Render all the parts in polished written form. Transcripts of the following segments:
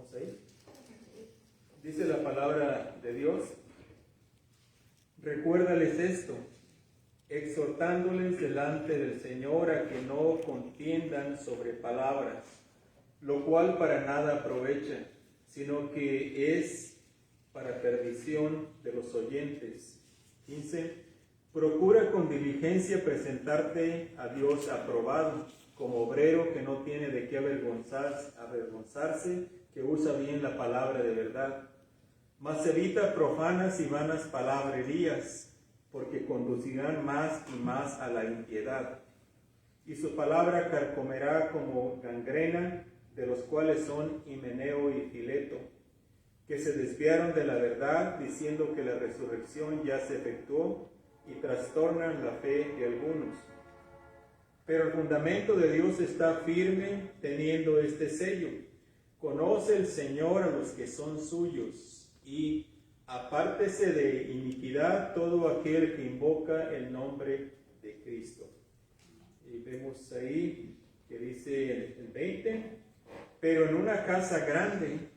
¿Estamos ahí? Dice la palabra de Dios: recuérdales esto, exhortándoles delante del Señor a que no contiendan sobre palabras, lo cual para nada aprovecha, sino que es para perdición de los oyentes. 15. Procura con diligencia presentarte a Dios aprobado, como obrero que no tiene de qué avergonzarse, que usa bien la palabra de verdad. Mas evita profanas y vanas palabrerías, porque conducirán más y más a la impiedad. Y su palabra carcomerá como gangrena, de los cuales son Himeneo y Fileto, que se desviaron de la verdad, diciendo que la resurrección ya se efectuó, y trastornan la fe de algunos. Pero el fundamento de Dios está firme, teniendo este sello: conoce el Señor a los que son suyos, y apártese de iniquidad todo aquel que invoca el nombre de Cristo. Y vemos ahí que dice el 20: pero en una casa grande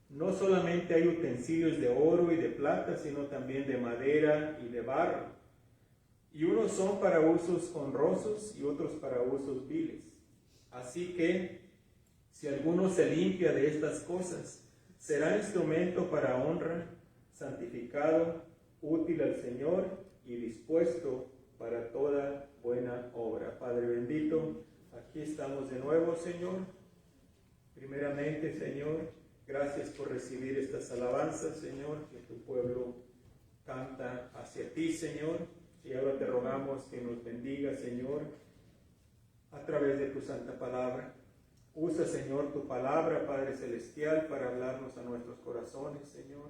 no solamente hay utensilios de oro y de plata, sino también de madera y de barro. Y unos son para usos honrosos y otros para usos viles. Así que, si alguno se limpia de estas cosas, será instrumento para honra, santificado, útil al Señor y dispuesto para toda buena obra. Padre bendito, aquí estamos de nuevo, Señor. Primeramente, Señor, gracias por recibir estas alabanzas, Señor, que tu pueblo canta hacia ti, Señor. Y ahora te rogamos que nos bendiga, Señor, a través de tu santa palabra. Usa, Señor, tu palabra, Padre Celestial, para hablarnos a nuestros corazones, Señor,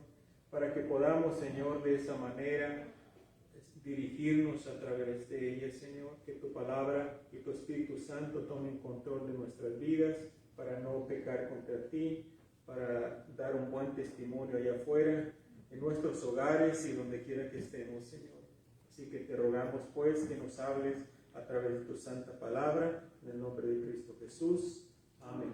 para que podamos, Señor, de esa manera dirigirnos a través de ella, Señor. Que tu palabra y tu Espíritu Santo tomen control de nuestras vidas para no pecar contra ti, para dar un buen testimonio allá afuera, en nuestros hogares y donde quiera que estemos, Señor. Así que te rogamos, pues, que nos hables a través de tu santa palabra, en el nombre de Cristo Jesús. Amén.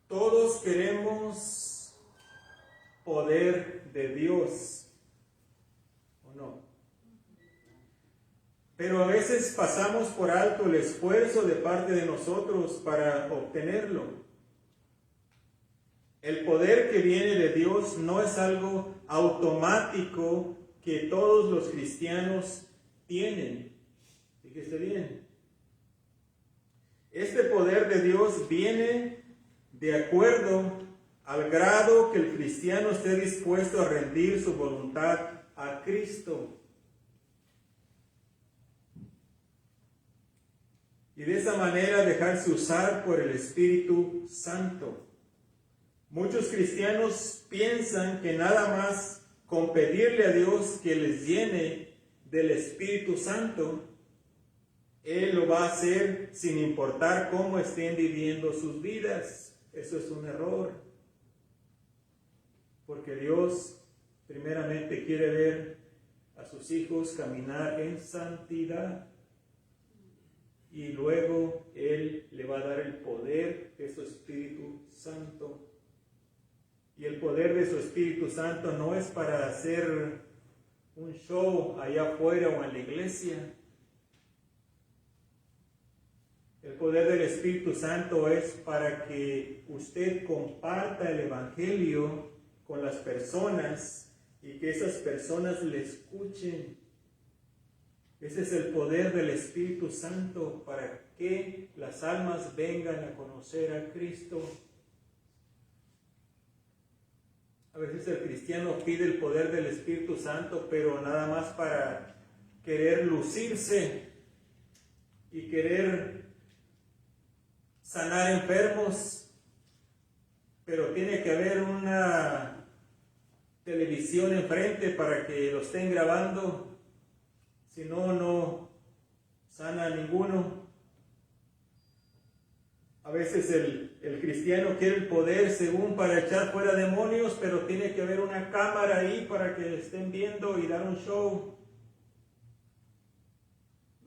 Todos queremos poder de Dios, ¿o no? Pero a veces pasamos por alto el esfuerzo de parte de nosotros para obtenerlo. El poder que viene de Dios no es algo automático que todos los cristianos tienen. Fíjese bien. Este poder de Dios viene de acuerdo al grado que el cristiano esté dispuesto a rendir su voluntad a Cristo. Y de esa manera dejarse usar por el Espíritu Santo. Muchos cristianos piensan que nada más con pedirle a Dios que les llene del Espíritu Santo, Él lo va a hacer sin importar cómo estén viviendo sus vidas. Eso es un error. Porque Dios primeramente quiere ver a sus hijos caminar en santidad. Y luego Él le va a dar el poder de su Espíritu Santo. Y el poder de su Espíritu Santo no es para hacer un show allá afuera o en la iglesia. El poder del Espíritu Santo es para que usted comparta el Evangelio con las personas y que esas personas le escuchen. Ese es el poder del Espíritu Santo, para que las almas vengan a conocer a Cristo. A veces el cristiano pide el poder del Espíritu Santo, pero nada más para querer lucirse y querer sanar enfermos, pero tiene que haber una televisión enfrente para que lo estén grabando. Si no, no sana a ninguno. A veces el cristiano quiere el poder según para echar fuera demonios, pero tiene que haber una cámara ahí para que estén viendo y dar un show.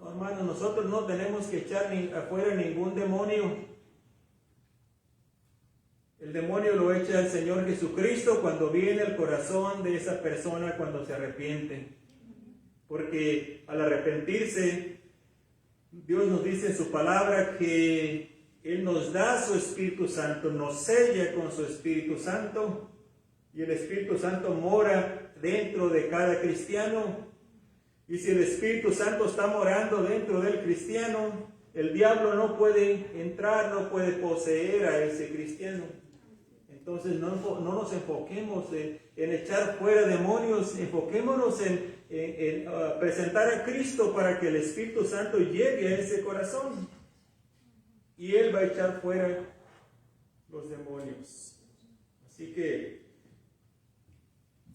No, hermanos, nosotros no tenemos que echar afuera ningún demonio. El demonio lo echa el Señor Jesucristo cuando viene al corazón de esa persona, cuando se arrepiente. Porque al arrepentirse, Dios nos dice en su palabra que Él nos da su Espíritu Santo, nos sella con su Espíritu Santo, y el Espíritu Santo mora dentro de cada cristiano. Y si el Espíritu Santo está morando dentro del cristiano, el diablo no puede entrar, no puede poseer a ese cristiano. Entonces no nos enfoquemos en echar fuera demonios, enfoquémonos en presentar a Cristo para que el Espíritu Santo llegue a ese corazón. Y Él va a echar fuera los demonios. Así que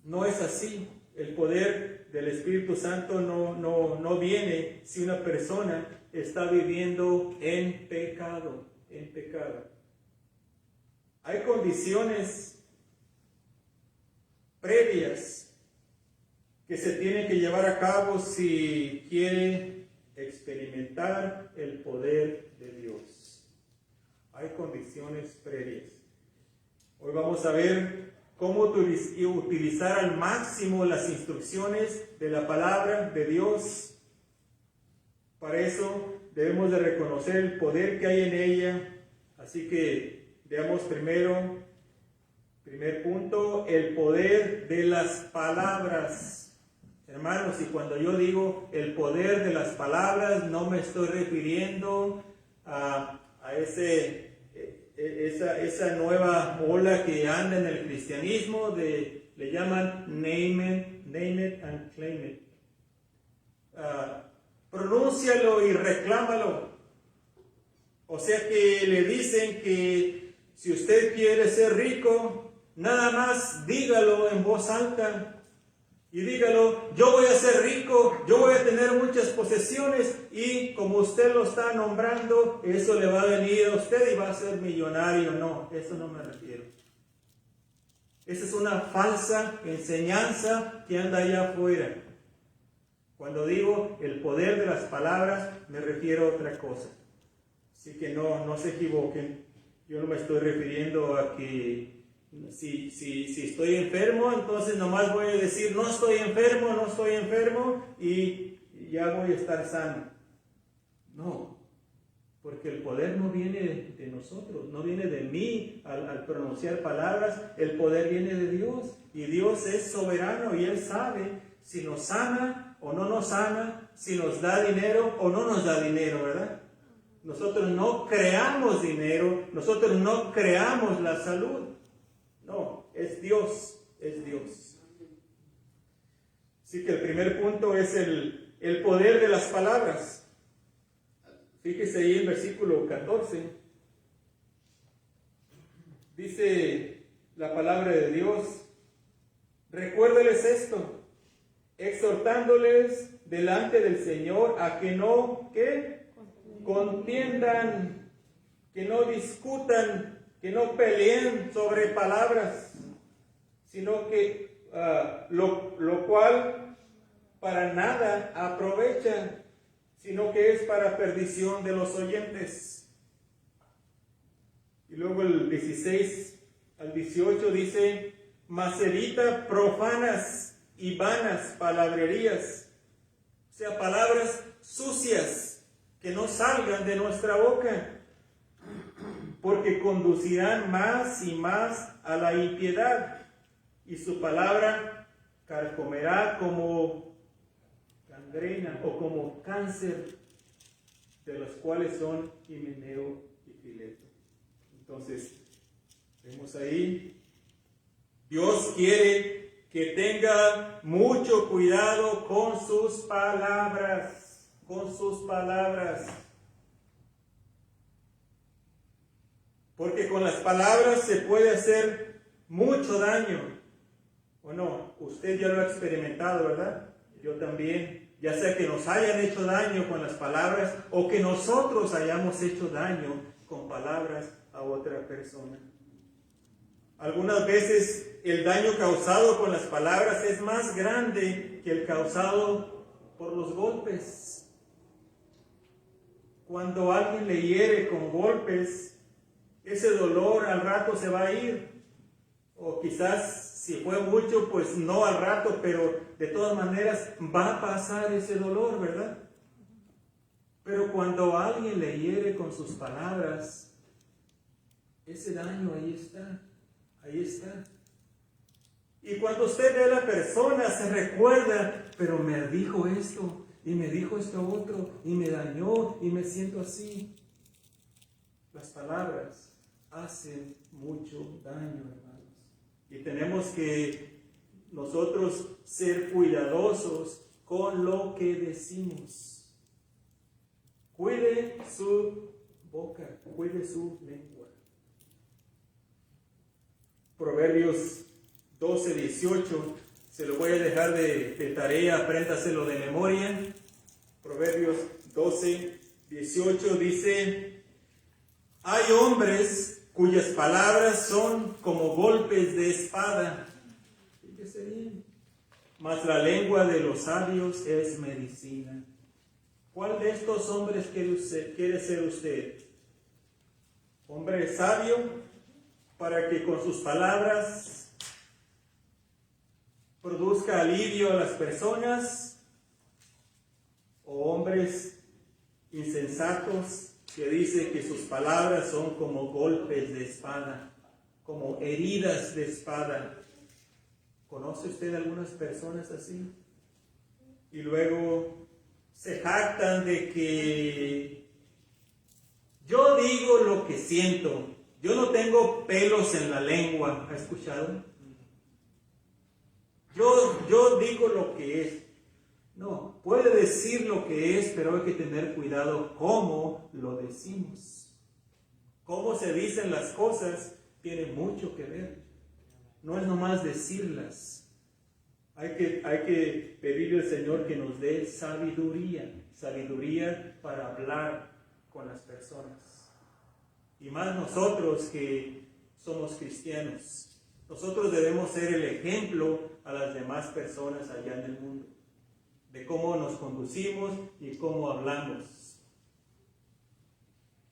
no es así. El poder del Espíritu Santo no viene si una persona está viviendo en pecado. Hay condiciones previas que se tienen que llevar a cabo si quiere experimentar el poder de Dios. Hay condiciones previas. Hoy vamos a ver cómo utilizar al máximo las instrucciones de la palabra de Dios. Para eso debemos de reconocer el poder que hay en ella. Así que veamos primer punto, el poder de las palabras. Hermanos, y cuando yo digo el poder de las palabras, no me estoy refiriendo a esa nueva ola que anda en el cristianismo, le llaman name it and claim it. Pronúncialo y reclámalo. O sea que le dicen que si usted quiere ser rico, nada más dígalo en voz alta. Y dígalo, yo voy a ser rico, yo voy a tener muchas posesiones, y como usted lo está nombrando, eso le va a venir a usted y va a ser millonario. No, eso no me refiero. Esa es una falsa enseñanza que anda allá afuera. Cuando digo el poder de las palabras, me refiero a otra cosa. Así que no se equivoquen. Yo no me estoy refiriendo a que si estoy enfermo, entonces nomás voy a decir no estoy enfermo y ya voy a estar sano. No, porque el poder no viene de nosotros, no viene de mí al pronunciar palabras. El poder viene de Dios, y Dios es soberano y Él sabe si nos sana o no nos sana, si nos da dinero o no nos da dinero, ¿verdad? Nosotros no creamos dinero, nosotros no creamos la salud. No, es Dios, es Dios. Así que el primer punto es el poder de las palabras. Fíjese ahí en versículo 14. Dice la palabra de Dios: recuérdeles esto, exhortándoles delante del Señor a que no, contiendan, que no discutan, que no peleen sobre palabras, sino que lo cual para nada aprovecha, sino que es para perdición de los oyentes. Y luego el 16 al 18 dice: mas evita profanas y vanas palabrerías, o sea, palabras sucias que no salgan de nuestra boca, porque conducirán más y más a la impiedad, y su palabra carcomerá como gangrena o como cáncer, de los cuales son Himeneo y Fileto. Entonces, vemos ahí, Dios quiere que tenga mucho cuidado con sus palabras, porque con las palabras se puede hacer mucho daño, ¿o no? Usted ya lo ha experimentado, ¿verdad? Yo también, ya sea que nos hayan hecho daño con las palabras o que nosotros hayamos hecho daño con palabras a otra persona. Algunas veces el daño causado con las palabras es más grande que el causado por los golpes. Cuando alguien le hiere con golpes, ese dolor al rato se va a ir. O quizás si fue mucho, pues no al rato, pero de todas maneras va a pasar ese dolor, ¿verdad? Pero cuando alguien le hiere con sus palabras, ese daño ahí está, ahí está. Y cuando usted ve a la persona, se recuerda, pero me dijo esto, y me dijo esto otro, y me dañó, y me siento así. Las palabras hacen mucho daño, hermanos. Y tenemos que nosotros ser cuidadosos con lo que decimos. Cuide su boca, cuide su lengua. Proverbios 12:18, se lo voy a dejar de tarea, apréndaselo de memoria. Proverbios 12:18 dice: hay hombres cuyas palabras son como golpes de espada. Fíjese bien. Mas la lengua de los sabios es medicina. ¿Cuál de estos hombres quiere ser usted? ¿Hombre sabio para que con sus palabras produzca alivio a las personas? ¿O hombres insensatos que dicen que sus palabras son como golpes de espada, como heridas de espada? ¿Conoce usted algunas personas así? Y luego se jactan de que yo digo lo que siento, yo no tengo pelos en la lengua. ¿Ha escuchado? Yo digo lo que es. No, puede decir lo que es, pero hay que tener cuidado cómo lo decimos. Cómo se dicen las cosas tiene mucho que ver. No es nomás decirlas. Hay que pedirle al Señor que nos dé sabiduría para hablar con las personas. Y más nosotros que somos cristianos. Nosotros debemos ser el ejemplo a las demás personas allá en el mundo, de cómo nos conducimos y cómo hablamos.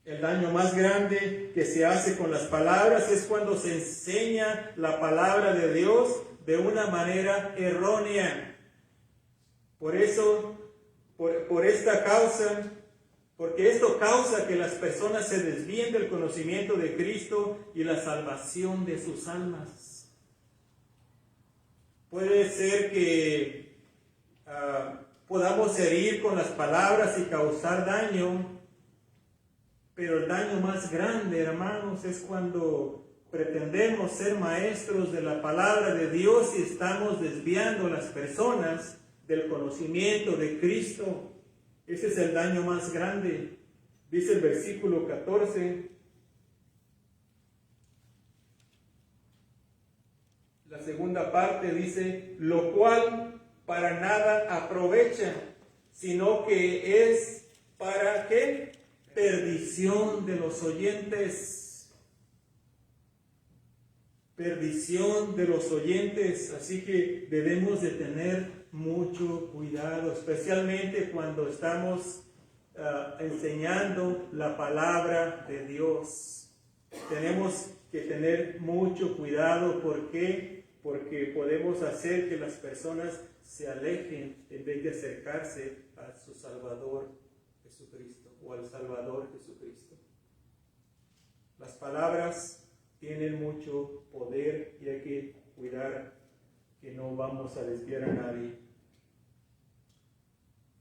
El daño más grande que se hace con las palabras es cuando se enseña la palabra de Dios de una manera errónea. Por eso, por esta causa, porque esto causa que las personas se desvíen del conocimiento de Cristo y la salvación de sus almas. Puede ser que podamos herir con las palabras y causar daño, pero el daño más grande, hermanos, es cuando pretendemos ser maestros de la palabra de Dios y estamos desviando a las personas del conocimiento de Cristo. Ese es el daño más grande. Dice el versículo 14. La segunda parte dice: lo cual para nada aprovecha, sino que es para ¿qué? Perdición de los oyentes. Perdición de los oyentes. Así que debemos de tener mucho cuidado, especialmente cuando estamos enseñando la palabra de Dios. Tenemos que tener mucho cuidado. ¿Por qué? Porque podemos hacer que las personas se alejen en vez de acercarse a su Salvador Jesucristo o al Salvador Jesucristo. Las palabras tienen mucho poder y hay que cuidar que no vamos a desviar a nadie.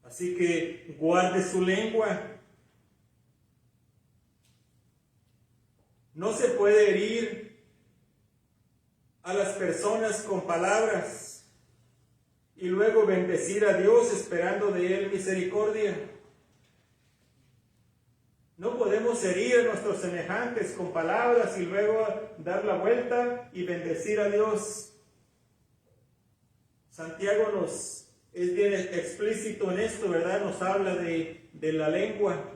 Así que guarde su lengua. No se puede herir a las personas con palabras y luego bendecir a Dios esperando de Él misericordia. No podemos herir a nuestros semejantes con palabras y luego dar la vuelta y bendecir a Dios. Santiago es bien explícito en esto, ¿verdad? Nos habla de la lengua.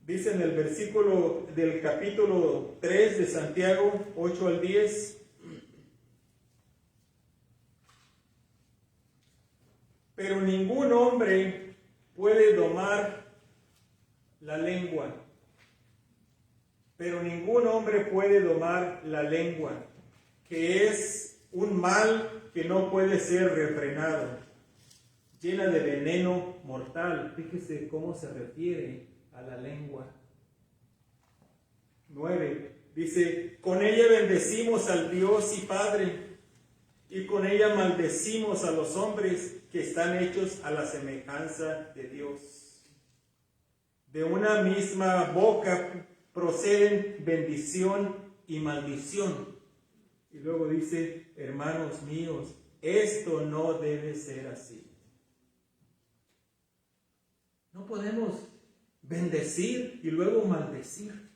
Dice en el versículo del capítulo 3 de Santiago, 8 al 10. Pero ningún hombre puede domar la lengua, pero ningún hombre puede domar la lengua, que es un mal que no puede ser refrenado, llena de veneno mortal. Fíjese cómo se refiere a la lengua. 9. Dice, con ella bendecimos al Dios y Padre, y con ella maldecimos a los hombres que están hechos a la semejanza de Dios. De una misma boca proceden bendición y maldición. Y luego dice, hermanos míos, esto no debe ser así. No podemos bendecir y luego maldecir.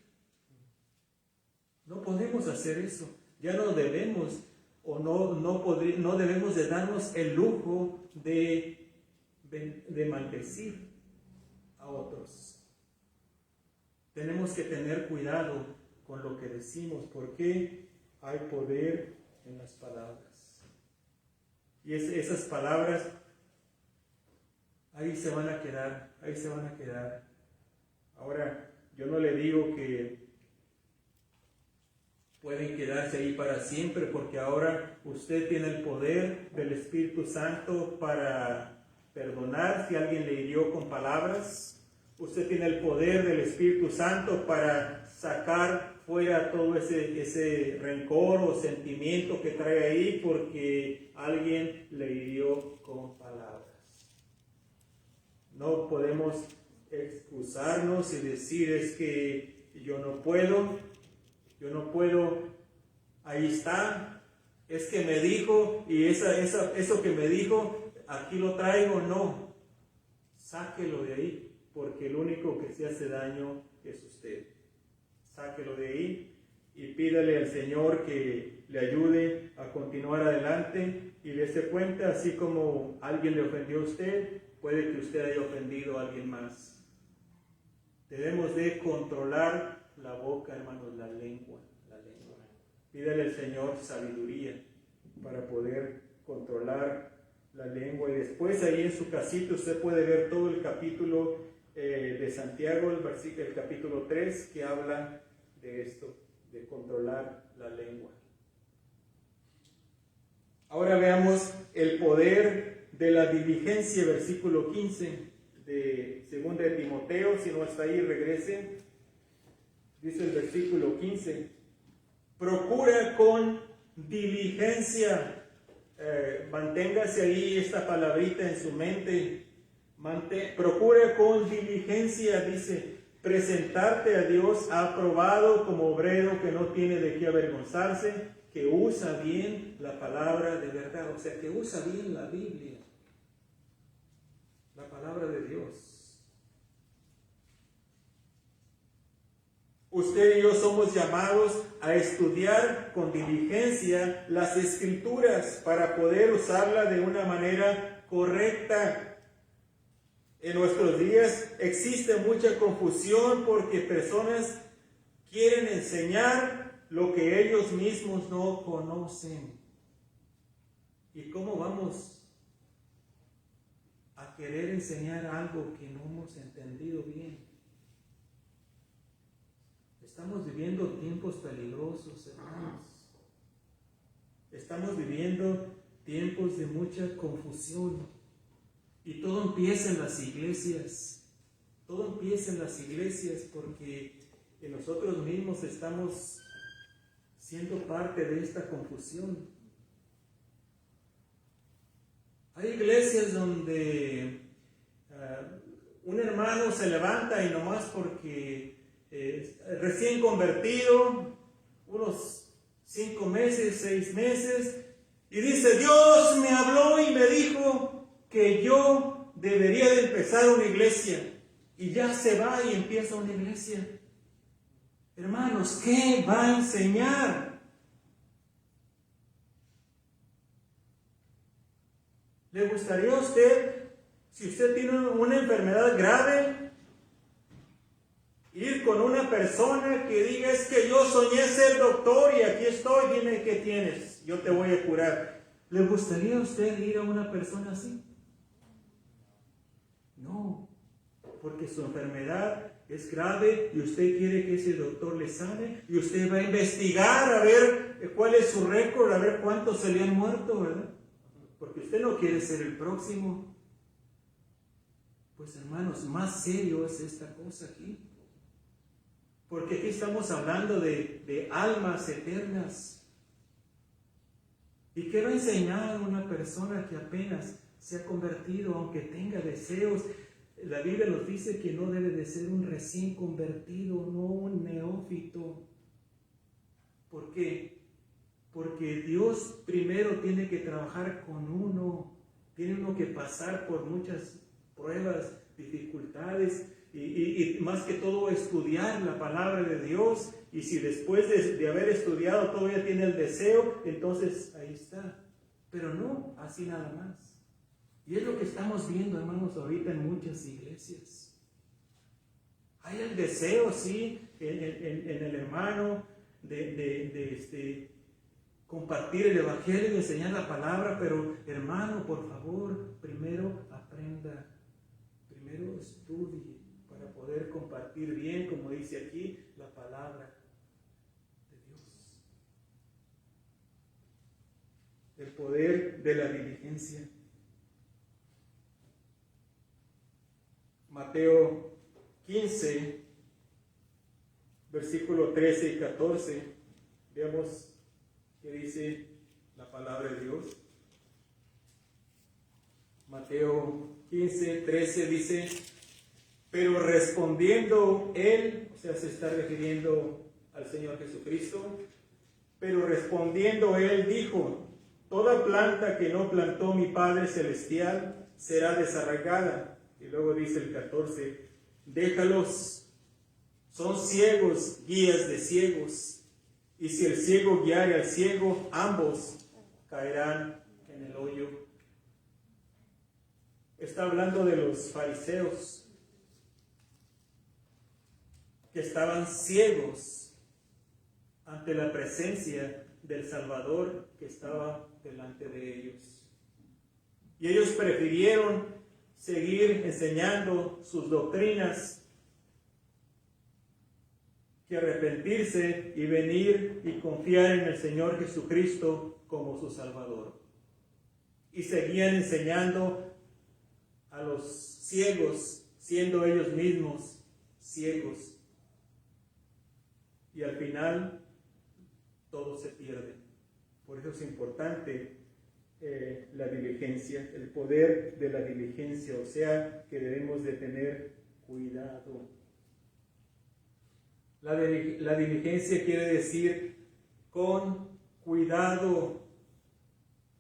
No podemos hacer eso. Ya no debemos o no debemos de darnos el lujo de maldecir a otros. Tenemos que tener cuidado con lo que decimos, porque hay poder en las palabras. Y esas palabras ahí se van a quedar. Ahora, yo no le digo que pueden quedarse ahí para siempre, porque ahora usted tiene el poder del Espíritu Santo para perdonar si alguien le hirió con palabras. Usted tiene el poder del Espíritu Santo para sacar fuera todo ese rencor o sentimiento que trae ahí porque alguien le hirió con palabras. No podemos excusarnos y decir, es que yo no puedo, ahí está, es que me dijo y eso que me dijo, aquí lo traigo. No, sáquelo de ahí, porque el único que se hace daño es usted. Sáquelo de ahí y pídale al Señor que le ayude a continuar adelante y dése cuenta, así como alguien le ofendió a usted, puede que usted haya ofendido a alguien más. Debemos de controlar la boca, hermanos, la lengua. Pídale al Señor sabiduría para poder controlar la lengua. Y después ahí en su casita usted puede ver todo el capítulo de Santiago, el capítulo 3, que habla de esto, de controlar la lengua. Ahora veamos el poder de la diligencia, versículo 15 de 2 de Timoteo. Si no está ahí, regrese. Dice el versículo 15, procura con diligencia, manténgase ahí esta palabrita en su mente, procura con diligencia, dice, presentarte a Dios aprobado como obrero que no tiene de qué avergonzarse, que usa bien la palabra de verdad, o sea, que usa bien la Biblia, la palabra de Dios. Usted y yo somos llamados a estudiar con diligencia las Escrituras para poder usarla de una manera correcta. En nuestros días existe mucha confusión porque personas quieren enseñar lo que ellos mismos no conocen. ¿Y cómo vamos a querer enseñar algo que no hemos entendido bien? Estamos viviendo tiempos peligrosos, hermanos. Estamos viviendo tiempos de mucha confusión. Y todo empieza en las iglesias. Todo empieza en las iglesias porque nosotros mismos estamos siendo parte de esta confusión. Hay iglesias donde un hermano se levanta y nomás porque recién convertido, unos 5 meses, 6 meses, y dice, Dios me habló y me dijo que yo debería de empezar una iglesia, y ya se va y empieza una iglesia. Hermanos, ¿qué va a enseñar? ¿Le gustaría a usted, si usted tiene una enfermedad grave, ir con una persona que diga, es que yo soñé ser doctor y aquí estoy, dime qué tienes, yo te voy a curar? ¿Le gustaría a usted ir a una persona así? No, porque su enfermedad es grave y usted quiere que ese doctor le sane y usted va a investigar a ver cuál es su récord, a ver cuántos se le han muerto, ¿verdad? Porque usted no quiere ser el próximo. Pues hermanos, más serio es esta cosa aquí. Porque aquí estamos hablando de almas eternas. ¿Y qué va a enseñar una persona que apenas se ha convertido, aunque tenga deseos? La Biblia nos dice que no debe de ser un recién convertido, no un neófito. ¿Por qué? Porque Dios primero tiene que trabajar con uno. Tiene uno que pasar por muchas pruebas, dificultades y más que todo estudiar la palabra de Dios. Y si después de haber estudiado todavía tiene el deseo, entonces ahí está. Pero no así nada más. Y es lo que estamos viendo, hermanos, ahorita en muchas iglesias. Hay el deseo, sí, en el hermano de compartir el evangelio y enseñar la palabra, pero hermano, por favor, primero aprenda, primero estudie para poder compartir bien, como dice aquí, la palabra de Dios. El poder de la diligencia. Mateo 15, versículo 13 y 14. Veamos qué dice la palabra de Dios. Mateo 15, 13 dice: pero respondiendo él, o sea, se está refiriendo al Señor Jesucristo, pero respondiendo él dijo: toda planta que no plantó mi Padre Celestial será desarraigada. Y luego dice el 14: déjalos, son ciegos, guías de ciegos. Y si el ciego guiare al ciego, ambos caerán en el hoyo. Está hablando de los fariseos que estaban ciegos ante la presencia del Salvador que estaba delante de ellos. Y ellos prefirieron seguir enseñando sus doctrinas que arrepentirse y venir y confiar en el Señor Jesucristo como su Salvador. Y seguían enseñando a los ciegos, siendo ellos mismos ciegos. Y al final todo se pierde. Por eso es importante la diligencia, el poder de la diligencia, o sea que debemos de tener cuidado. La diligencia quiere decir con cuidado,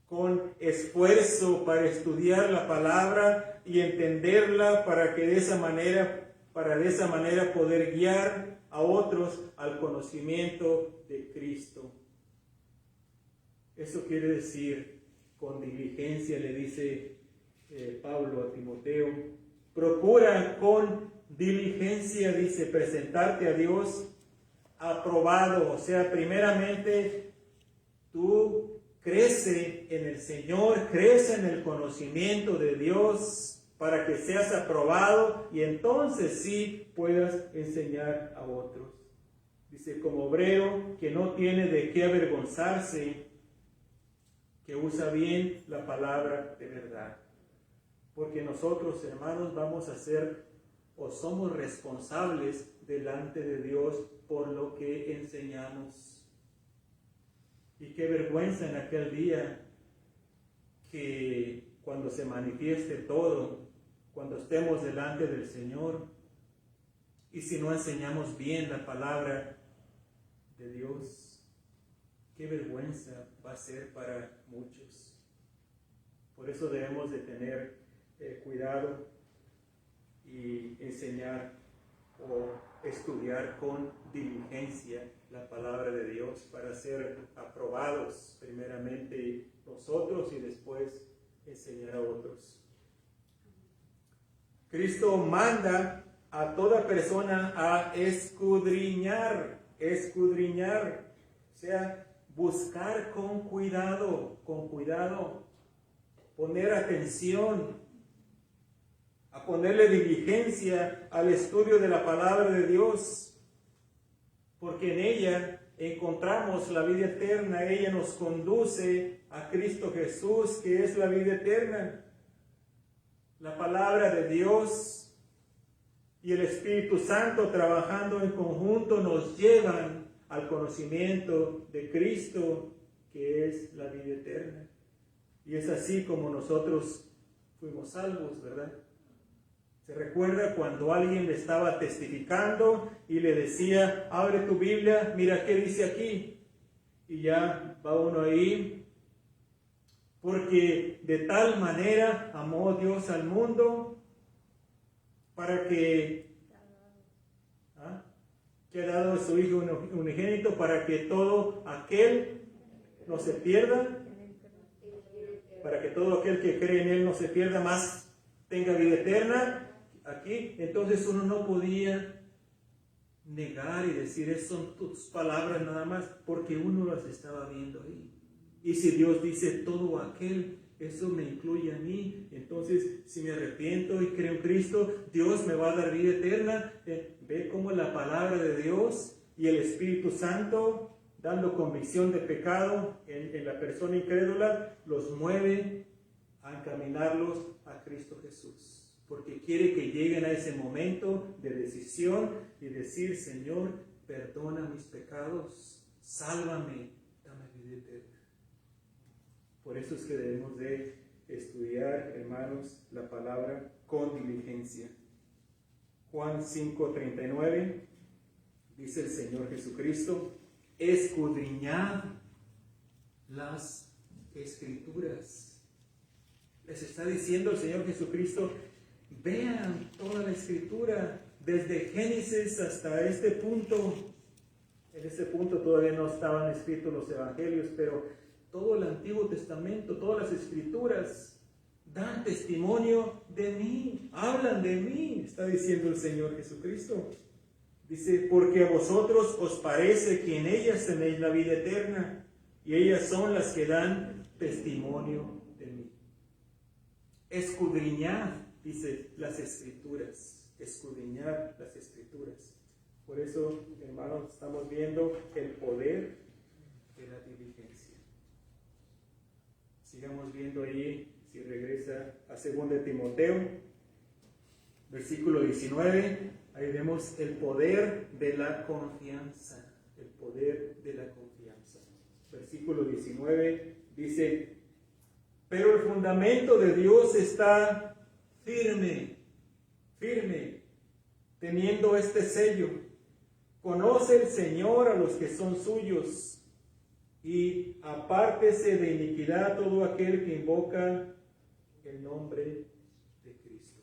con esfuerzo para estudiar la palabra y entenderla para de esa manera poder guiar a otros al conocimiento de Cristo. Eso quiere decir con diligencia, le dice Pablo a Timoteo. Procura con diligencia, dice, presentarte a Dios aprobado. O sea, primeramente tú crece en el Señor, crece en el conocimiento de Dios para que seas aprobado y entonces sí puedas enseñar a otros. Dice, como obrero que no tiene de qué avergonzarse, que usa bien la palabra de verdad. Porque nosotros, hermanos, vamos a ser o somos responsables delante de Dios por lo que enseñamos. Y qué vergüenza en aquel día que cuando se manifieste todo, cuando estemos delante del Señor, y si no enseñamos bien la palabra de Dios, qué vergüenza va a ser para muchos. Por eso debemos de tener cuidado y enseñar o estudiar con diligencia la palabra de Dios para ser aprobados primeramente nosotros y después enseñar a otros. Cristo manda a toda persona a escudriñar, o sea, buscar con cuidado, poner atención. a ponerle diligencia al estudio de la palabra de Dios, porque en ella encontramos la vida eterna. Ella nos conduce a Cristo Jesús, que es la vida eterna. La palabra de Dios y el Espíritu Santo trabajando en conjunto nos llevan al conocimiento de Cristo, que es la vida eterna. Y es así como nosotros fuimos salvos, ¿verdad? ¿Se recuerda cuando alguien le estaba testificando y le decía, abre tu Biblia, mira qué dice aquí? Y ya va uno ahí, porque de tal manera amó Dios al mundo para que ha dado a su Hijo unigénito para que todo aquel no se pierda, para que todo aquel que cree en Él no se pierda, más tenga vida eterna. Aquí, entonces uno no podía negar y decir, esas son tus palabras nada más, porque uno las estaba viendo ahí. Y si Dios dice todo aquel, eso me incluye a mí. Entonces, si me arrepiento y creo en Cristo, Dios me va a dar vida eterna. Ve cómo la palabra de Dios y el Espíritu Santo, dando convicción de pecado en la persona incrédula, los mueve a encaminarlos a Cristo Jesús. Porque quiere que lleguen a ese momento de decisión y decir, Señor, perdona mis pecados, sálvame, dame vida eterna. Por eso es que debemos de estudiar, hermanos, la palabra con diligencia. Juan 5:39, dice el Señor Jesucristo, escudriñad las Escrituras. Les está diciendo el Señor Jesucristo, vean toda la Escritura, desde Génesis hasta este punto. En este punto todavía no estaban escritos los evangelios, pero todo el Antiguo Testamento, todas las Escrituras dan testimonio de mí, hablan de mí, está diciendo el Señor Jesucristo. Dice, porque a vosotros os parece que en ellas tenéis la vida eterna, y ellas son las que dan testimonio de mí. Escudriñad, dice, las Escrituras, escudriñad las Escrituras. Por eso, hermanos, estamos viendo el poder de la diligencia. Sigamos viendo ahí, si regresa a 2 Timoteo, versículo 19, ahí vemos el poder de la confianza, el poder de la confianza. Versículo 19 dice, pero el fundamento de Dios está firme, teniendo este sello. Conoce el Señor a los que son suyos, y apártese de iniquidad todo aquel que invoca el nombre de Cristo.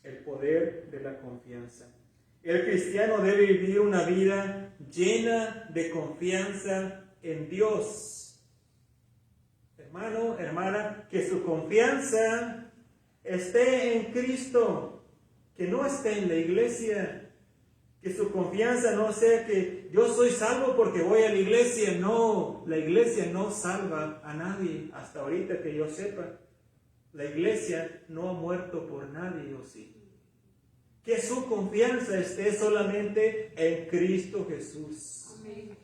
El poder de la confianza. El cristiano debe vivir una vida llena de confianza en Dios. Hermano, hermana, que su confianza esté en Cristo, que no esté en la iglesia. Que su confianza no sea que yo soy salvo porque voy a la iglesia. No, la iglesia no salva a nadie, hasta ahorita que yo sepa. La iglesia no ha muerto por nadie, ¿o sí? Que su confianza esté solamente en Cristo Jesús. Amén.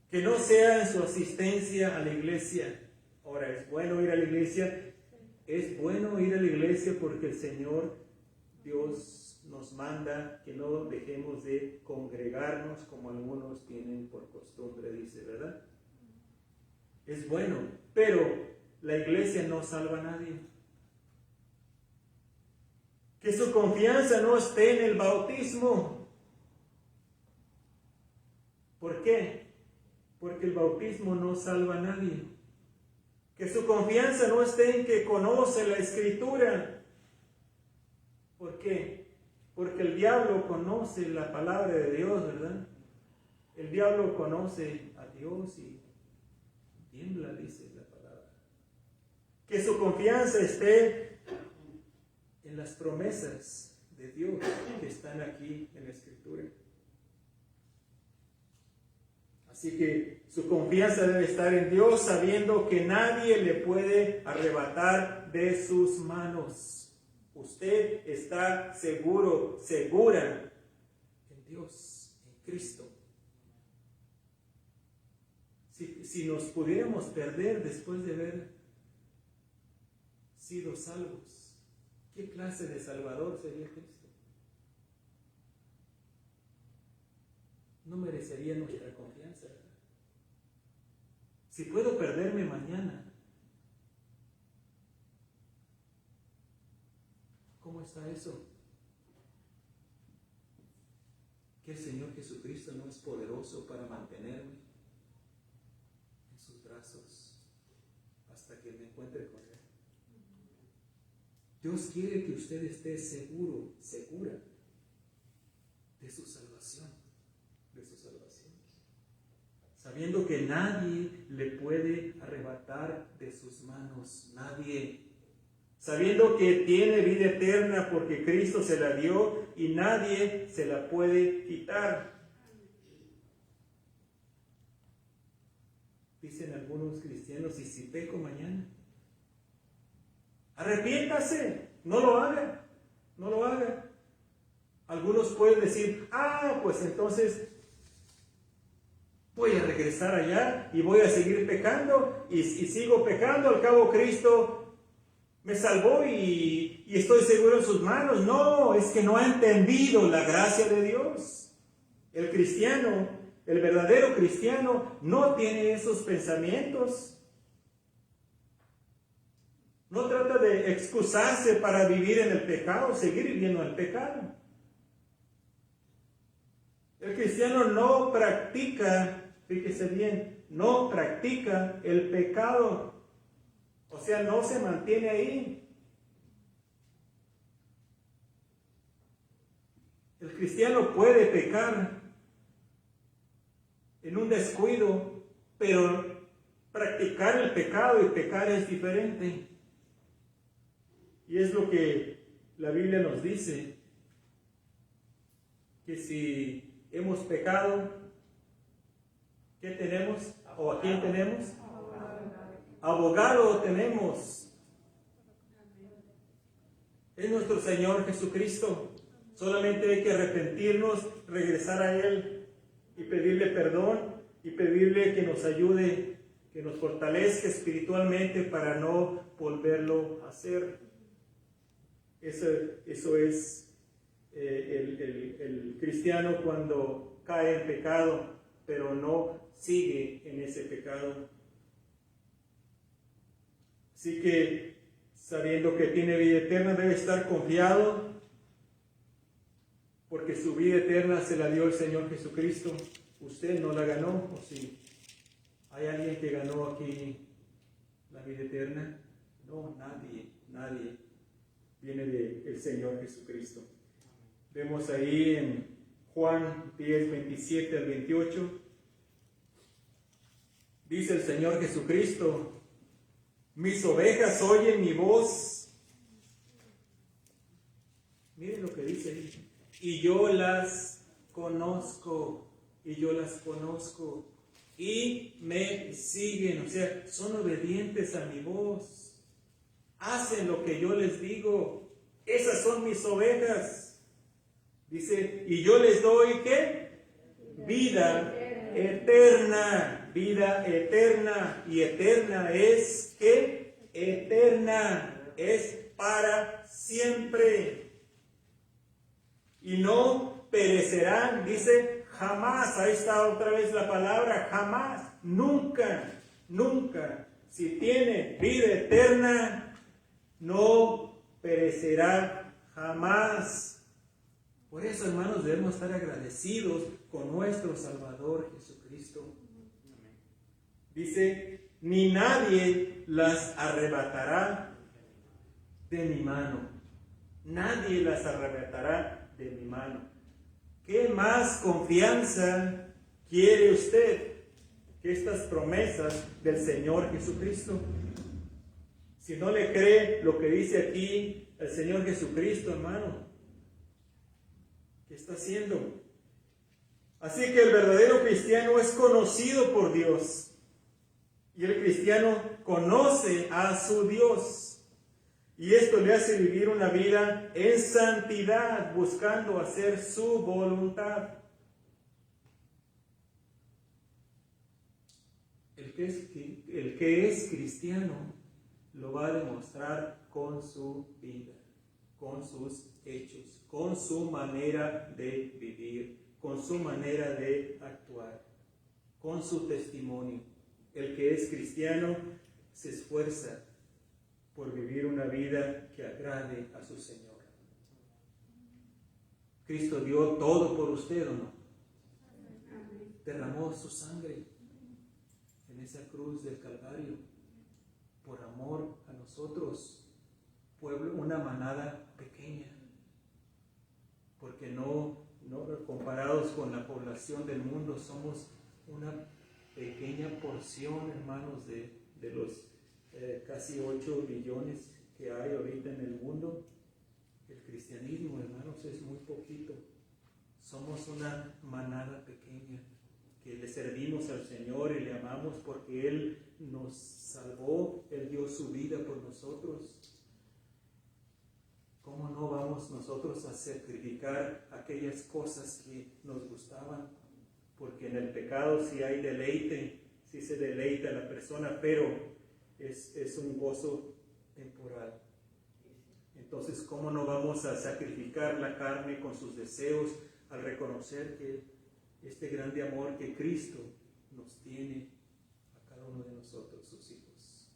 Que no sea en su asistencia a la iglesia. Ahora, ¿es bueno ir a la iglesia? Es bueno ir a la iglesia porque el Señor Dios nos manda que no dejemos de congregarnos como algunos tienen por costumbre, dice, ¿verdad? Es bueno, pero la iglesia no salva a nadie. Que su confianza no esté en el bautismo. ¿Por qué? Porque el bautismo no salva a nadie. Que su confianza no esté en que conoce la Escritura. ¿Por qué? Porque el diablo conoce la palabra de Dios, ¿verdad? El diablo conoce a Dios y tiembla, dice la palabra. Que su confianza esté en las promesas de Dios que están aquí en la Escritura. Así que su confianza debe estar en Dios, sabiendo que nadie le puede arrebatar de sus manos. Usted está seguro, segura en Dios, en Cristo. Si nos pudiéramos perder después de haber sido salvos, ¿qué clase de Salvador sería Cristo? No merecería nuestra confianza. Si puedo perderme mañana, ¿cómo está eso? Que el Señor Jesucristo no es poderoso para mantenerme en sus brazos hasta que me encuentre con Él. Dios quiere que usted esté seguro, segura de su salvación, sabiendo que nadie le puede arrebatar de sus manos, nadie. Sabiendo que tiene vida eterna porque Cristo se la dio y nadie se la puede quitar. Dicen algunos cristianos, ¿y si peco mañana? Arrepiéntase, no lo haga, no lo haga. Algunos pueden decir, pues entonces voy a regresar allá y voy a seguir pecando y sigo pecando, al cabo Cristo me salvó y estoy seguro en sus manos. No, es que no ha entendido la gracia de Dios. El cristiano, el verdadero cristiano, no tiene esos pensamientos. No trata de excusarse para vivir en el pecado, seguir viviendo en el pecado. El cristiano no practica, fíjese bien, no practica el pecado. O sea, no se mantiene ahí. El cristiano puede pecar en un descuido, pero practicar el pecado y pecar es diferente. Y es lo que la Biblia nos dice, que si hemos pecado, ¿qué tenemos? ¿O a quién tenemos? Abogado tenemos. Es nuestro Señor Jesucristo. Solamente hay que arrepentirnos, regresar a Él y pedirle perdón y pedirle que nos ayude, que nos fortalezca espiritualmente para no volverlo a hacer. Eso es el cristiano cuando cae en pecado, pero no sigue en ese pecado. Así que, sabiendo que tiene vida eterna, debe estar confiado, porque su vida eterna se la dio el Señor Jesucristo. Usted no la ganó, ¿o sí? ¿Hay alguien que ganó aquí la vida eterna? No, nadie. Viene del Señor Jesucristo. Vemos ahí en Juan 10, 27 al 28. Dice el Señor Jesucristo: mis ovejas oyen mi voz. Miren lo que dice ahí. Y yo las conozco. Y me siguen. O sea, son obedientes a mi voz. Hacen lo que yo les digo. Esas son mis ovejas. Dice, y yo les doy, ¿qué? Vida eterna. Vida eterna. Y eterna es, ¿qué? Eterna. Es para siempre. Y no perecerán. Dice, jamás. Ahí está otra vez la palabra, jamás. Nunca. Si tiene vida eterna, no perecerá jamás. Por eso, hermanos, debemos estar agradecidos con nuestro Salvador Jesucristo. Dice, ni nadie las arrebatará de mi mano. Nadie las arrebatará de mi mano. ¿Qué más confianza quiere usted que estas promesas del Señor Jesucristo? Si no le cree lo que dice aquí el Señor Jesucristo, hermano, ¿qué está haciendo? Así que el verdadero cristiano es conocido por Dios. Y el cristiano conoce a su Dios. Y esto le hace vivir una vida en santidad, buscando hacer su voluntad. El que es cristiano lo va a demostrar con su vida, con sus hechos, con su manera de vivir, con su manera de actuar, con su testimonio. El que es cristiano se esfuerza por vivir una vida que agrade a su Señor. Cristo dio todo por usted, ¿o no? Derramó su sangre en esa cruz del Calvario por amor a nosotros, pueblo, una manada pequeña, porque no comparados con la población del mundo somos una pequeña porción, hermanos, de los casi 8 billones que hay ahorita en el mundo. El cristianismo, hermanos, es muy poquito. Somos una manada pequeña que le servimos al Señor y le amamos porque Él nos salvó, Él dio su vida por nosotros. ¿Cómo no vamos nosotros a sacrificar aquellas cosas que nos gustaban? Porque en el pecado sí hay deleite, sí se deleita la persona, pero es un gozo temporal. Entonces, ¿cómo no vamos a sacrificar la carne con sus deseos al reconocer que este grande amor que Cristo nos tiene a cada uno de nosotros, sus hijos?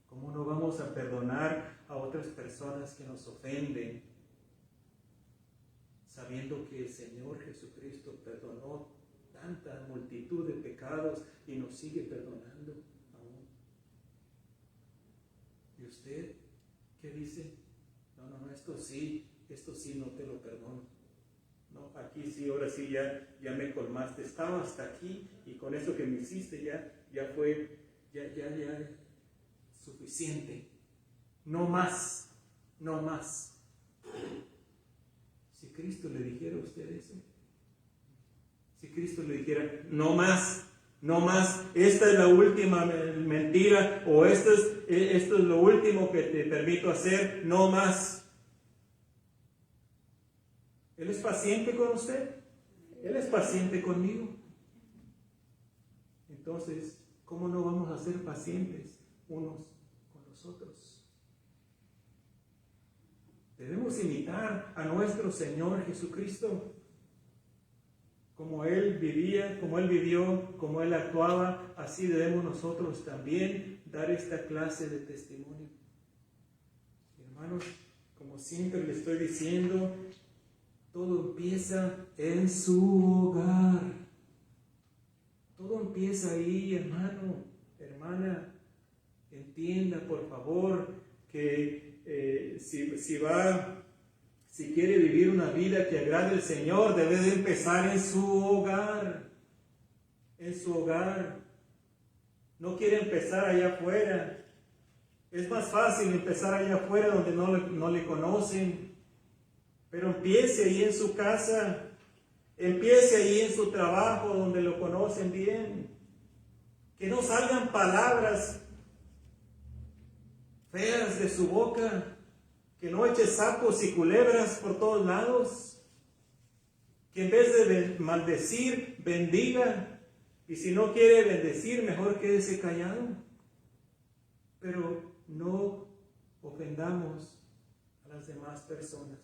¿Cómo no vamos a perdonar a otras personas que nos ofenden, sabiendo que el Señor Jesucristo perdonó tanta multitud de pecados y nos sigue perdonando aún? ¿Y usted qué dice? No, esto sí no te lo perdono. No, aquí sí, ahora sí ya me colmaste. Estaba hasta aquí y con eso que me hiciste ya fue suficiente. No más. Si Cristo le dijera a usted eso, si Cristo le dijera, no más, esta es la última mentira, o esto es lo último que te permito hacer, no más. Él es paciente con usted, Él es paciente conmigo. Entonces, ¿cómo no vamos a ser pacientes unos con los otros? Debemos imitar a nuestro Señor Jesucristo. Como Él vivía, como Él vivió, como Él actuaba, así debemos nosotros también dar esta clase de testimonio. Hermanos, como siempre le estoy diciendo, todo empieza en su hogar. Todo empieza ahí, hermano, hermana. Entienda, por favor, que si quiere vivir una vida que agrade al Señor, debe de empezar en su hogar. En su hogar. No quiere empezar allá afuera. Es más fácil empezar allá afuera donde no le conocen. Pero empiece ahí en su casa. Empiece ahí en su trabajo donde lo conocen bien. Que no salgan palabras feas de su boca. Que no eche sapos y culebras por todos lados. Que en vez de maldecir, bendiga. Y si no quiere bendecir, mejor quédese callado. Pero no ofendamos a las demás personas.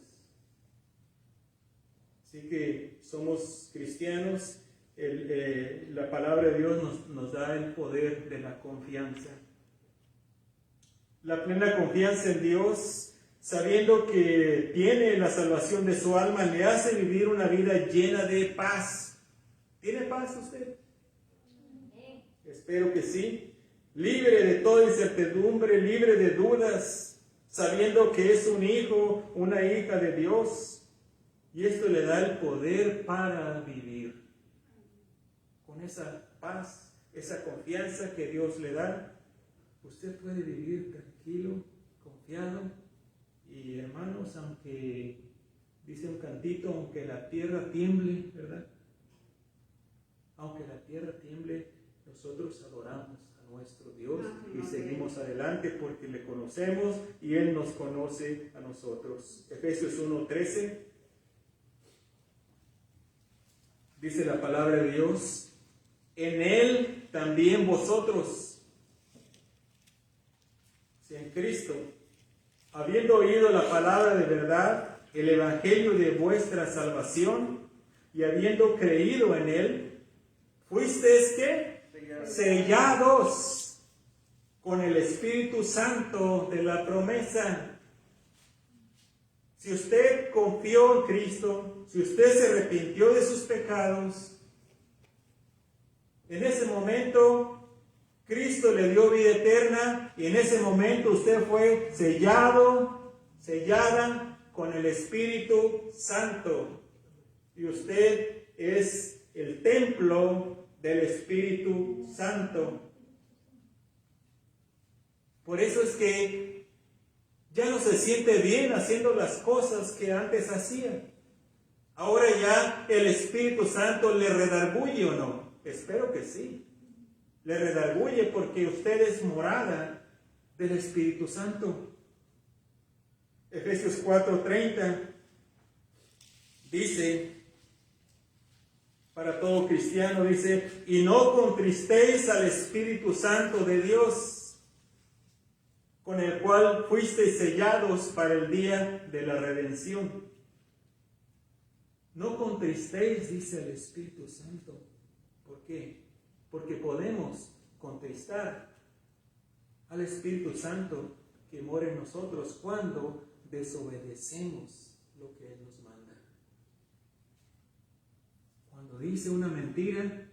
Así que somos cristianos. La palabra de Dios nos da el poder de la confianza. La plena confianza en Dios, sabiendo que tiene la salvación de su alma, le hace vivir una vida llena de paz. ¿Tiene paz usted? Espero que sí. Libre de toda incertidumbre, libre de dudas, sabiendo que es un hijo, una hija de Dios. Y esto le da el poder para vivir. Con esa paz, esa confianza que Dios le da, usted puede vivir tranquilo, confiado. Y hermanos, aunque dice un cantito, aunque la tierra tiemble, ¿verdad? aunque la tierra tiemble, nosotros adoramos a nuestro Dios y seguimos adelante porque le conocemos y Él nos conoce a nosotros. Efesios 1:13 dice la palabra de Dios: en Él también vosotros, si en Cristo, habiendo oído la palabra de verdad, el evangelio de vuestra salvación, y habiendo creído en Él, fuisteis ¿qué? Sellados con el Espíritu Santo de la promesa. Si usted confió en Cristo, si usted se arrepintió de sus pecados, en ese momento Cristo le dio vida eterna y en ese momento usted fue sellada con el Espíritu Santo. Y usted es el templo del Espíritu Santo. Por eso es que ya no se siente bien haciendo las cosas que antes hacía. Ahora ya el Espíritu Santo le redarguye, ¿o no? Espero que sí. Le redarguye porque usted es morada del Espíritu Santo. Efesios 4:30 dice, para todo cristiano, dice: y no contristéis al Espíritu Santo de Dios, con el cual fuisteis sellados para el día de la redención. No contristéis, dice el Espíritu Santo. ¿Por qué? Porque podemos contristar al Espíritu Santo que mora en nosotros cuando desobedecemos lo que Él nos manda. Cuando dice una mentira,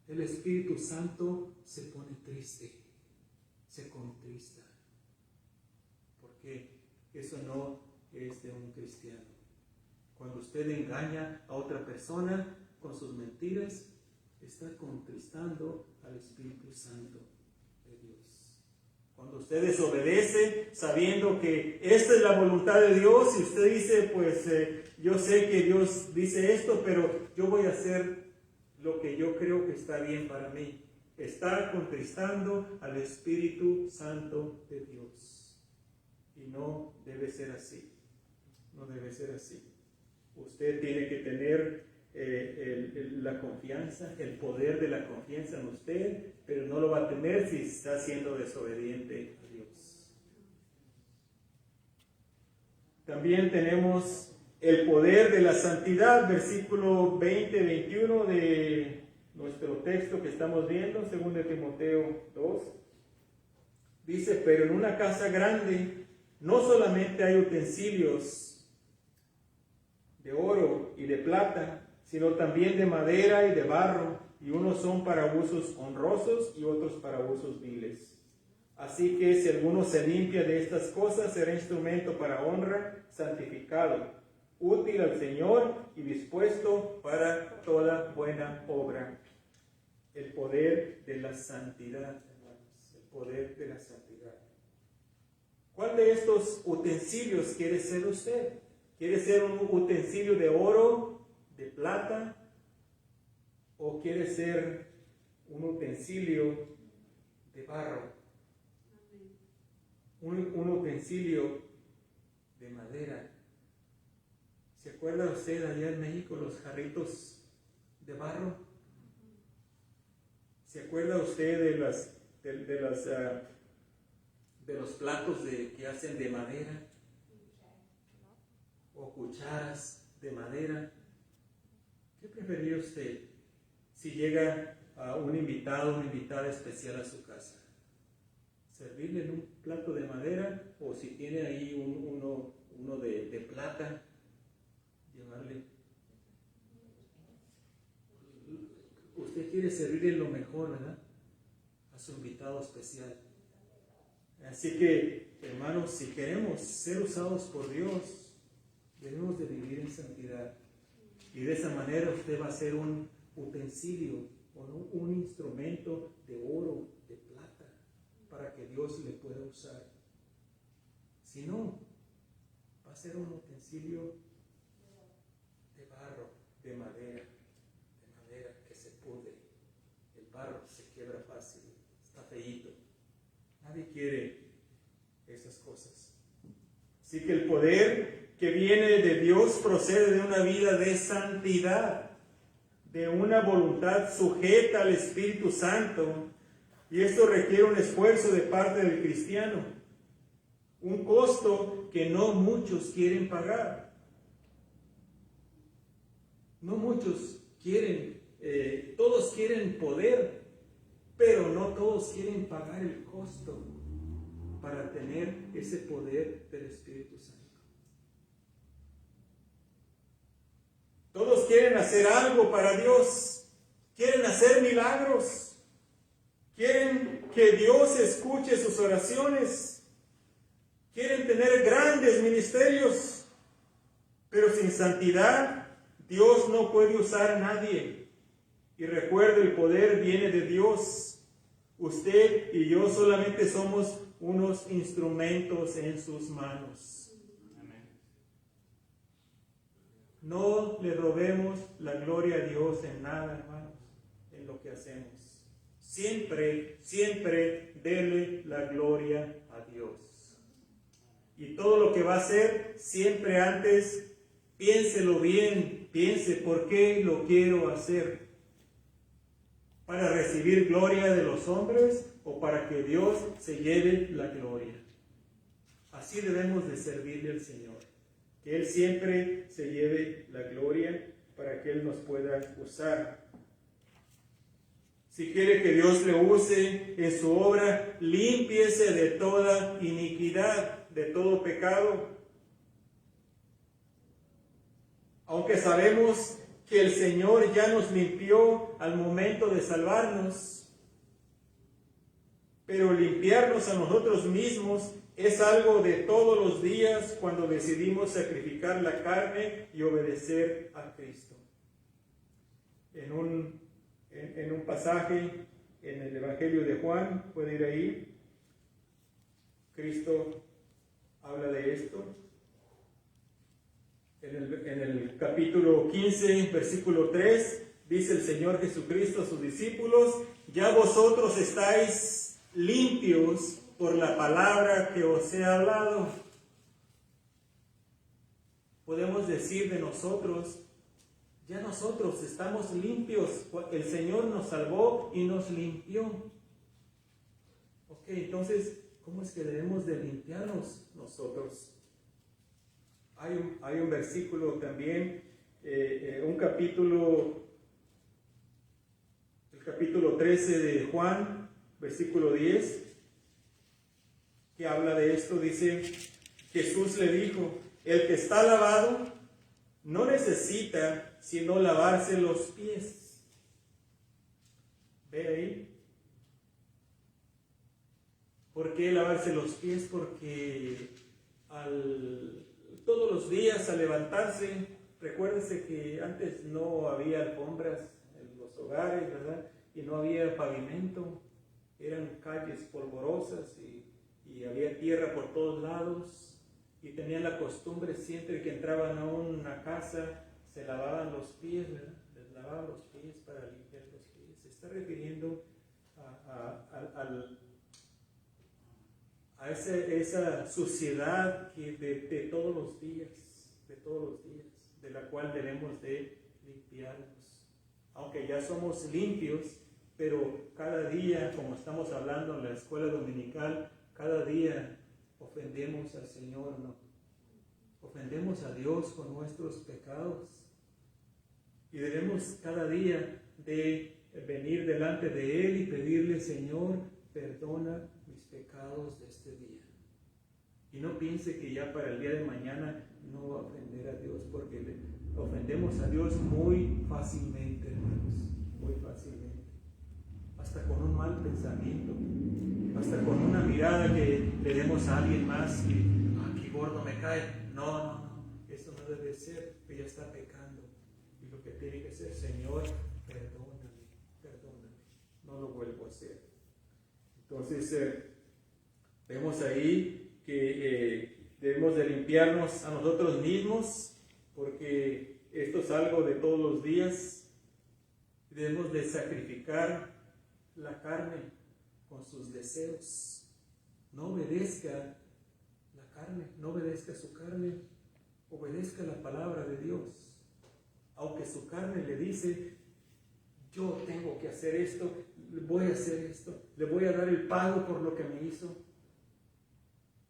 el Espíritu Santo se pone triste, se contrista. Porque eso no es de un cristiano. Cuando usted engaña a otra persona con sus mentiras, está contristando al Espíritu Santo de Dios. Cuando usted desobedece sabiendo que esta es la voluntad de Dios y usted dice, pues yo sé que Dios dice esto, pero yo voy a hacer lo que yo creo que está bien para mí. Está contristando al Espíritu Santo de Dios. Y no debe ser así. No debe ser así. Usted tiene que tener la confianza, el poder de la confianza en usted, pero no lo va a tener si está siendo desobediente a Dios. También tenemos el poder de la santidad, versículo 20-21 de nuestro texto que estamos viendo, 2 Timoteo 2. Dice: pero en una casa grande no solamente hay utensilios de oro y de plata, sino también de madera y de barro, y unos son para usos honrosos y otros para usos viles. Así que si alguno se limpia de estas cosas, será instrumento para honra, santificado, útil al Señor y dispuesto para toda buena obra. El poder de la santidad, hermanos, el poder de la santidad. ¿Cuál de estos utensilios quiere ser usted? ¿Quiere ser un utensilio de oro, de plata? ¿O quiere ser un utensilio de barro? Un utensilio de madera. ¿Se acuerda usted allá en México los jarritos de barro? ¿Se acuerda usted de los platos que hacen de madera? O cucharas de madera. ¿Qué preferiría usted si llega a un invitado, una invitada especial a su casa? ¿Servirle en un plato de madera o si tiene ahí uno de plata, llevarle? Usted quiere servirle lo mejor, ¿verdad? A su invitado especial. Así que, hermanos, si queremos ser usados por Dios, debemos de vivir en santidad. Y de esa manera usted va a ser un utensilio o un instrumento de oro, de plata, para que Dios le pueda usar. Si no, va a ser un utensilio de barro, de madera que se pudre. barro se quiebra fácil, está feíto. Nadie quiere esas cosas. Así que el poder que viene de Dios procede de una vida de santidad, de una voluntad sujeta al Espíritu Santo, y esto requiere un esfuerzo de parte del cristiano, un costo que no muchos quieren pagar. No muchos quieren, todos quieren poder, pero no todos quieren pagar el costo para tener ese poder del Espíritu Santo. Todos quieren hacer algo para Dios, quieren hacer milagros, quieren que Dios escuche sus oraciones, quieren tener grandes ministerios, pero sin santidad Dios no puede usar a nadie. Y recuerde, el poder viene de Dios. Usted y yo solamente somos unos instrumentos en sus manos. No le robemos la gloria a Dios en nada, hermanos, en lo que hacemos. Siempre, siempre dele la gloria a Dios. Y todo lo que va a hacer, siempre antes, piénselo bien, piense por qué lo quiero hacer. ¿Para recibir gloria de los hombres o para que Dios se lleve la gloria? Así debemos de servirle al Señor. Que Él siempre se lleve la gloria para que Él nos pueda usar. Si quiere que Dios le use en su obra, límpiese de toda iniquidad, de todo pecado. Aunque sabemos que el Señor ya nos limpió al momento de salvarnos, pero limpiarnos a nosotros mismos es algo de todos los días cuando decidimos sacrificar la carne y obedecer a Cristo. En un pasaje en el Evangelio de Juan, puede ir ahí, Cristo habla de esto. En el capítulo 15, versículo 3, dice el Señor Jesucristo a sus discípulos: ya vosotros estáis limpios por la palabra que os he hablado. Podemos decir de nosotros, ya nosotros estamos limpios, el Señor nos salvó y nos limpió. Ok, entonces, ¿cómo es que debemos de limpiarnos nosotros? Hay un versículo también, el capítulo 13 de Juan, versículo 10, que habla de esto. Dice, Jesús le dijo: el que está lavado no necesita sino lavarse los pies. ¿Ve ahí? ¿Por qué lavarse los pies? Porque todos los días al levantarse, recuérdense que antes no había alfombras en los hogares, ¿verdad? Y no había pavimento, eran calles polvorosas y había tierra por todos lados, y tenían la costumbre siempre que entraban a una casa, se lavaban los pies, ¿verdad? Les lavaban los pies para limpiar los pies. Se está refiriendo a esa suciedad que de todos los días, de la cual debemos de limpiarnos. Aunque ya somos limpios, pero cada día, como estamos hablando en la escuela dominical, cada día ofendemos al Señor, ¿no? Ofendemos a Dios con nuestros pecados. Y debemos cada día de venir delante de Él y pedirle: Señor, perdona mis pecados de este día. Y no piense que ya para el día de mañana no va a ofender a Dios, porque ofendemos a Dios muy fácilmente, hermanos, muy fácilmente. Hasta con un mal pensamiento, hasta con una mirada que le demos a alguien más y qué gordo me cae. No, eso no debe ser, que ya está pecando. Y lo que tiene que ser: Señor, perdóname, no lo vuelvo a hacer. Entonces, vemos ahí que debemos de limpiarnos a nosotros mismos, porque esto es algo de todos los días. Debemos de sacrificar la carne con sus deseos. No obedezca la carne, no obedezca su carne, obedezca la palabra de Dios. Aunque su carne le dice, yo tengo que hacer esto, voy a hacer esto, le voy a dar el pago por lo que me hizo.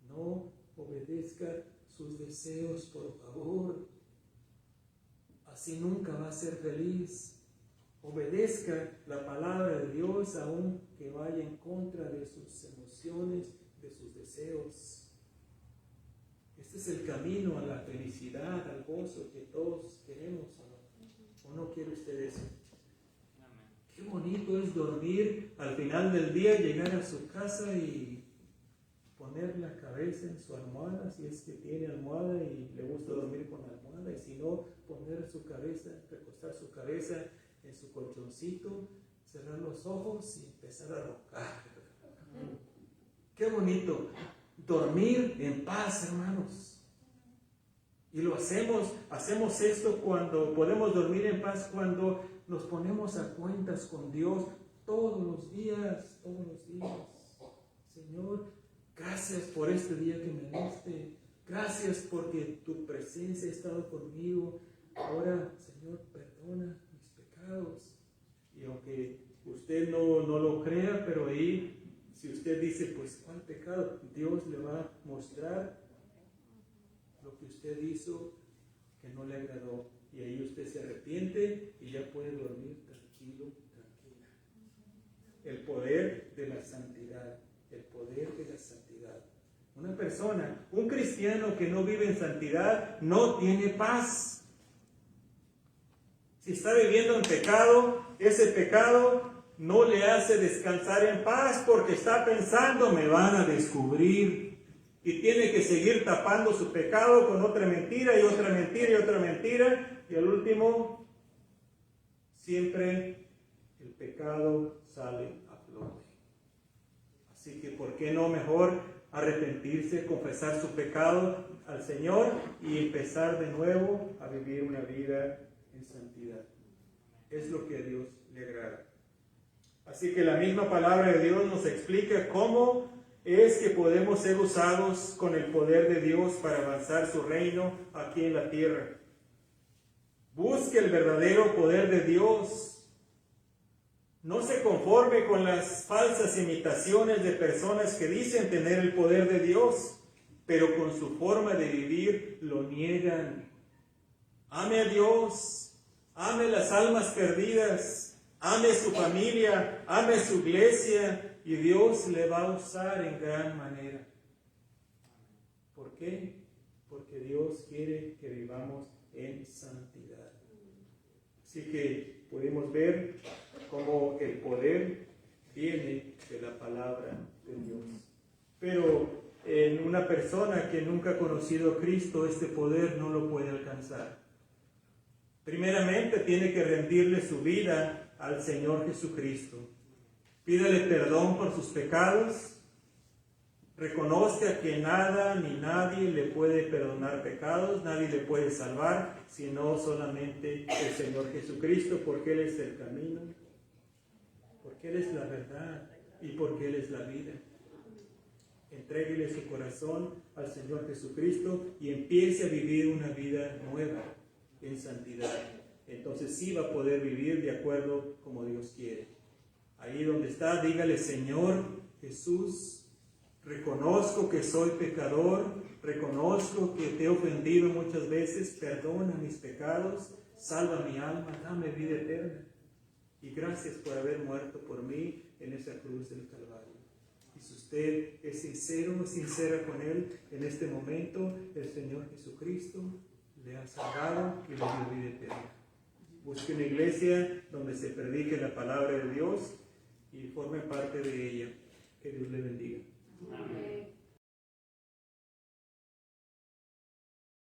No obedezca sus deseos, por favor. Así nunca va a ser feliz. Obedezca la palabra de Dios, aunque vaya en contra de sus emociones, de sus deseos. Este es el camino a la felicidad, al gozo que todos queremos, ¿o no quiere usted eso? Qué bonito es dormir al final del día, llegar a su casa y poner la cabeza en su almohada, si es que tiene almohada y le gusta dormir con almohada, y si no, poner su cabeza, recostar su cabeza en su colchoncito, cerrar los ojos y empezar a roncar. Qué bonito dormir en paz, hermanos. Y lo hacemos esto cuando podemos dormir en paz, cuando nos ponemos a cuentas con Dios todos los días. Señor, gracias por este día que me diste. Gracias porque tu presencia ha estado conmigo. Ahora, Señor, perdona mis pecados. Y aunque usted no lo crea, pero ahí, si usted dice, pues, ¿cuál pecado? Dios le va a mostrar lo que usted hizo que no le agradó. Y ahí usted se arrepiente y ya puede dormir tranquilo, tranquila. El poder de la santidad. El poder de la santidad. Una persona, un cristiano que no vive en santidad, no tiene paz. Si está viviendo en pecado, ese pecado no le hace descansar en paz porque está pensando, me van a descubrir. Y tiene que seguir tapando su pecado con otra mentira y otra mentira y otra mentira. Y al último, siempre el pecado sale a flote. Así que, ¿por qué no mejor arrepentirse, confesar su pecado al Señor y empezar de nuevo a vivir una vida en santidad? Es lo que a Dios le agrada. Así que la misma palabra de Dios nos explica cómo es que podemos ser usados con el poder de Dios para avanzar su reino aquí en la tierra. Busque el verdadero poder de Dios. No se conforme con las falsas imitaciones de personas que dicen tener el poder de Dios, pero con su forma de vivir lo niegan. Ame a Dios, ame las almas perdidas, ame su familia, ame su iglesia, y Dios le va a usar en gran manera. ¿Por qué? Porque Dios quiere que vivamos en santidad. Así que podemos ver cómo el poder viene de la palabra de Dios. Pero en una persona que nunca ha conocido a Cristo, este poder no lo puede alcanzar. Primeramente tiene que rendirle su vida al Señor Jesucristo. Pídale perdón por sus pecados. Reconozca que nada ni nadie le puede perdonar pecados, nadie le puede salvar, sino solamente el Señor Jesucristo, porque Él es el camino, porque Él es la verdad y porque Él es la vida. Entréguele su corazón al Señor Jesucristo y empiece a vivir una vida nueva en santidad. Entonces sí va a poder vivir de acuerdo como Dios quiere. Ahí donde está, dígale: Señor Jesús, reconozco que soy pecador, reconozco que te he ofendido muchas veces, perdona mis pecados, salva mi alma, dame vida eterna. Y gracias por haber muerto por mí en esa cruz del Calvario. Y si usted es sincero o sincera con Él, en este momento el Señor Jesucristo le ha salvado y le dio vida eterna. Busque una iglesia donde se predique la palabra de Dios y forme parte de ella. Que Dios le bendiga. Amén.